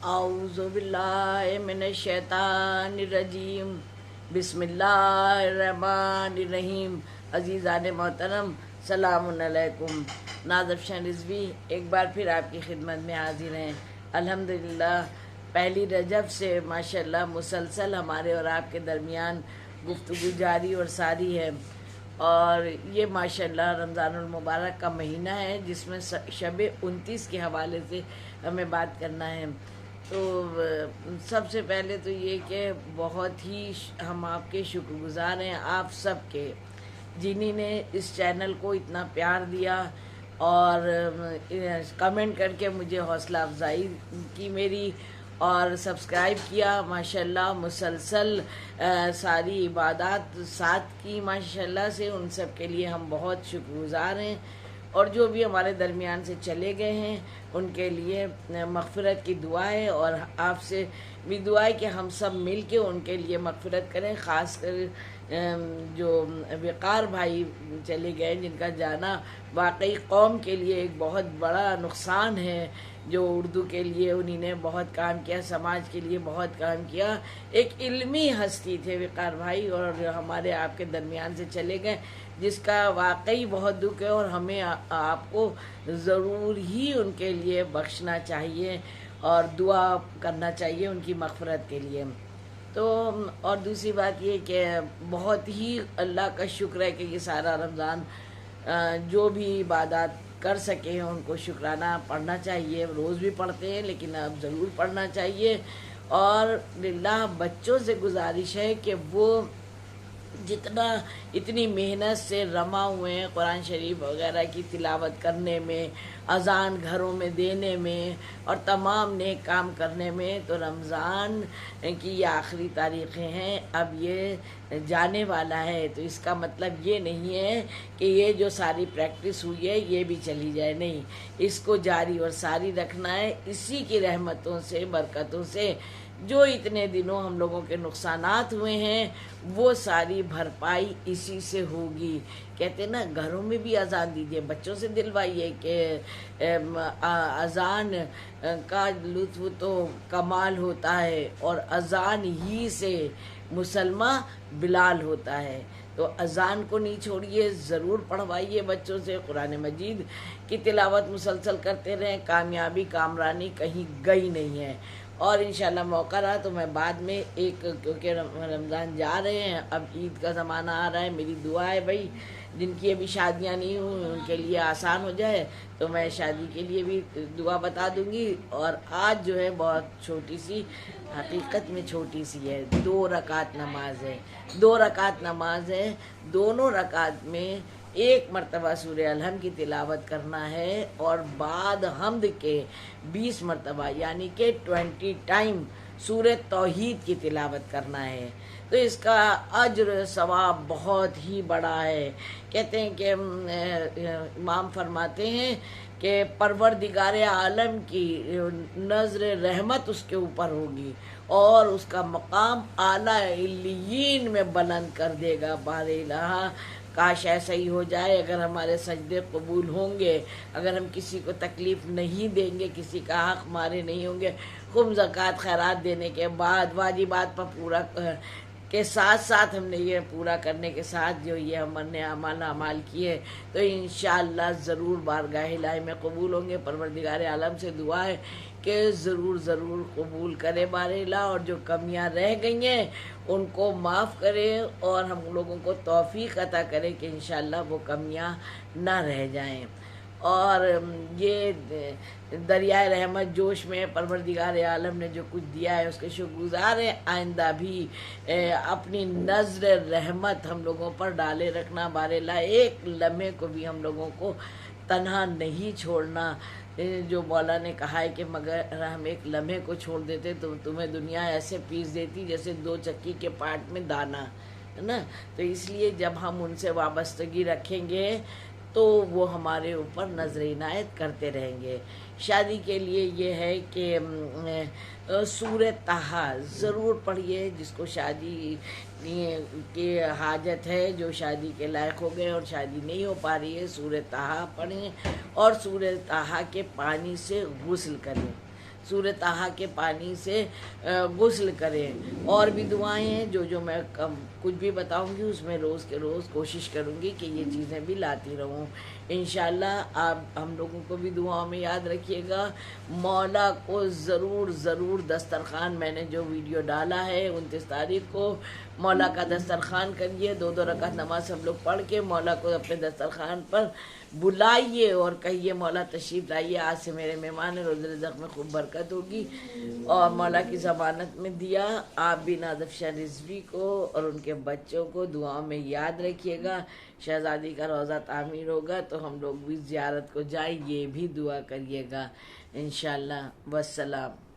اعوذ باللہ من الشیطان الرجیم بسم اللہ الرحمن الرحیم۔ عزیزان محترم سلام علیکم۔ نازفشاں رضوی ایک بار پھر آپ کی خدمت میں حاضر ہیں۔ الحمدللہ پہلی رجب سے ماشاءاللہ مسلسل ہمارے اور آپ کے درمیان گفتگو جاری اور ساری ہے، اور یہ ماشاءاللہ رمضان المبارک کا مہینہ ہے جس میں شب 29 کے حوالے سے ہمیں بات کرنا ہے۔ تو سب سے پہلے تو یہ کہ بہت ہی ہم آپ کے شکر گزار ہیں، آپ سب کے، جنہی نے اس چینل کو اتنا پیار دیا اور کمنٹ کر کے مجھے حوصلہ افزائی کی میری، اور سبسکرائب کیا ماشاءاللہ، مسلسل ساری عبادات ساتھ کی ماشاءاللہ سے، ان سب کے لیے ہم بہت شکر گزار ہیں۔ اور جو بھی ہمارے درمیان سے چلے گئے ہیں ان کے لیے مغفرت کی دعا ہے، اور آپ سے بھی دعا ہے کہ ہم سب مل کے ان کے لیے مغفرت کریں، خاص کر جو وقار بھائی چلے گئے جن کا جانا واقعی قوم کے لیے ایک بہت بڑا نقصان ہے، جو اردو کے لیے انہی نے بہت کام کیا، سماج کے لیے بہت کام کیا، ایک علمی ہستی تھے وقار بھائی، اور ہمارے آپ کے درمیان سے چلے گئے، جس کا واقعی بہت دکھ ہے، اور ہمیں آپ کو ضرور ہی ان کے لیے بخشنا چاہیے اور دعا کرنا چاہیے ان کی مغفرت کے لیے۔ تو اور دوسری بات یہ کہ بہت ہی اللہ کا شکر ہے کہ یہ سارا رمضان جو بھی عبادات کر سکے ہیں ان کو شکرانہ پڑھنا چاہیے، روز بھی پڑھتے ہیں لیکن اب ضرور پڑھنا چاہیے۔ اور للہ بچوں سے گزارش ہے کہ وہ اتنی محنت سے رما ہوئے ہیں قرآن شریف وغیرہ کی تلاوت کرنے میں، اذان گھروں میں دینے میں، اور تمام نیک کام کرنے میں، تو رمضان کی یہ آخری تاریخیں ہیں، اب یہ جانے والا ہے، تو اس کا مطلب یہ نہیں ہے کہ یہ جو ساری پریکٹس ہوئی ہے یہ بھی چلی جائے، نہیں، اس کو جاری اور ساری رکھنا ہے۔ اسی کی رحمتوں سے، برکتوں سے جو اتنے دنوں ہم لوگوں کے نقصانات ہوئے ہیں وہ ساری بھرپائی اسی سے ہوگی۔ کہتے ہیں نا گھروں میں بھی اذان دیجیے، بچوں سے دلوائیے کہ اذان کا لطف تو کمال ہوتا ہے، اور اذان ہی سے مسلمہ بلال ہوتا ہے، تو اذان کو نہیں چھوڑیے، ضرور پڑھوائیے بچوں سے، قرآن مجید کی تلاوت مسلسل کرتے رہیں، کامیابی کامرانی کہیں گئی نہیں ہے۔ اور انشاءاللہ موقع رہا تو میں بعد میں کیونکہ رمضان جا رہے ہیں، اب عید کا زمانہ آ رہا ہے، میری دعا ہے بھائی جن کی ابھی شادیاں نہیں ہوئی ان کے لیے آسان ہو جائے، تو میں شادی کے لیے بھی دعا بتا دوں گی۔ اور آج جو ہے بہت چھوٹی سی، حقیقت میں چھوٹی سی ہے، 2 رکعت نماز ہے، 2 رکعت نماز ہے، دونوں رکعت میں 1 مرتبہ سورہ الحمد کی تلاوت کرنا ہے، اور بعد حمد کے 20 مرتبہ یعنی کہ 20 ٹائم سورہ توحید کی تلاوت کرنا ہے، تو اس کا اجر ثواب بہت ہی بڑا ہے۔ کہتے ہیں کہ امام فرماتے ہیں کہ پروردگار عالم کی نظر رحمت اس کے اوپر ہوگی، اور اس کا مقام اعلیٰ علیین میں بلند کر دے گا۔ بار الہ کاش ایسا ہی ہو جائے، اگر ہمارے سجدے قبول ہوں گے، اگر ہم کسی کو تکلیف نہیں دیں گے، کسی کا حق مارے نہیں ہوں گے، خم زکوٰۃ خیرات دینے کے بعد واجبات پر پورا کے ساتھ ساتھ ہم نے یہ پورا کرنے کے ساتھ جو یہ ہم نے اعمال کیے، تو انشاءاللہ ضرور بارگاہ الہی میں قبول ہوں گے۔ پروردگار عالم سے دعا ہے کہ ضرور ضرور قبول کرے بار الہ، اور جو کمیاں رہ گئی ہیں ان کو معاف کرے، اور ہم لوگوں کو توفیق عطا کرے کہ انشاءاللہ وہ کمیاں نہ رہ جائیں۔ اور یہ دریائے رحمت جوش میں پروردگار عالم نے جو کچھ دیا ہے اس کے شکر گزار ہیں، آئندہ بھی اپنی نظر رحمت ہم لوگوں پر ڈالے رکھنا بار الہ، ایک لمحے کو بھی ہم لوگوں کو تنہا نہیں چھوڑنا۔ جو مولا نے کہا ہے کہ مگر ہم ایک لمحے کو چھوڑ دیتے تو تمہیں دنیا ایسے پیس دیتی جیسے 2 چکی کے پاٹ میں دانا، ہے نا، تو اس لیے جب ہم ان سے وابستگی رکھیں گے تو وہ ہمارے اوپر نظر عنایت کرتے رہیں گے۔ شادی کے لیے یہ ہے کہ سورہ طٰہٰ ضرور پڑھیے، جس کو شادی کی حاجت ہے، جو شادی کے لائق ہو گئے اور شادی نہیں ہو پا رہی ہے، سورہ طٰہٰ پڑھیں، اور سورہ طٰہٰ کے پانی سے غسل کریں۔ سورۃ طٰہٰ کے پانی سے غسل کریں۔ اور بھی دعائیں ہیں جو میں کچھ بھی بتاؤں گی اس میں روز کے روز کوشش کروں گی کہ یہ چیزیں بھی لاتی رہوں انشاءاللہ۔ آپ ہم لوگوں کو بھی دعاؤں میں یاد رکھیے گا۔ مولا کو ضرور دسترخوان، میں نے جو ویڈیو ڈالا ہے 29 تاریخ کو، مولا کا دسترخوان کریے، 2 رکعت نماز ہم لوگ پڑھ کے مولا کو اپنے دسترخوان پر بلائیے اور کہیے مولا تشریف لائیے، آج سے میرے مہمان ہیں، روزہ رزق میں خوب برکت ہوگی۔ اور مولا کی ضمانت میں دیا، آپ بھی نازف شاہ رضوی کو اور ان کے بچوں کو دعاؤں میں یاد رکھیے گا۔ شہزادی کا روضہ تعمیر ہوگا تو ہم لوگ بھی زیارت کو جائیں، یہ بھی دعا کریے گا انشاءاللہ۔ والسلام۔